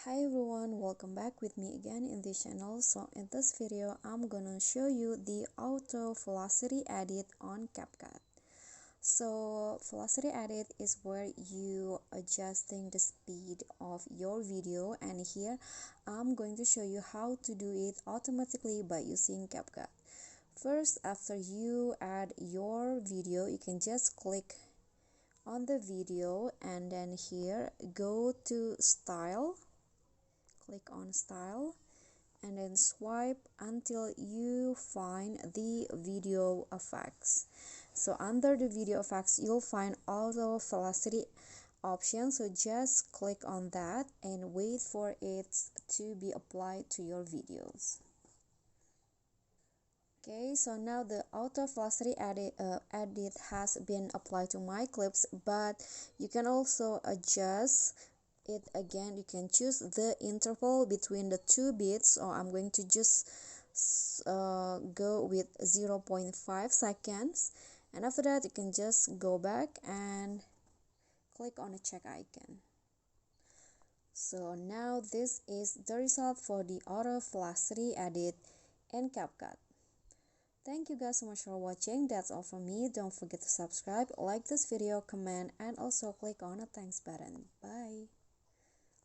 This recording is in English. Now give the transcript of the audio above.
Hi everyone, welcome back with me again in this channel. So in this video I'm gonna show you the auto velocity edit on CapCut. So velocity edit is where you adjusting the speed of your video, and here I'm going to show you how to do it automatically by using CapCut. First, after you add your video, you can just click on the video and then here go to style, click on style, and then swipe until you find the video effects. So under the video effects you'll find auto velocity option, so just click on that and wait for it to be applied to your videos. Okay, so now the auto velocity edit has been applied to my clips, but you can also adjust it again. You can choose the interval between the two beats, so I'm going to just go with 0.5 seconds, and after that you can just go back and click on the check icon. So now this is the result for the auto velocity edit in CapCut. Thank you guys so much for watching. That's all from me. Don't forget to subscribe, like this video, comment, and also click on the thanks button. Bye.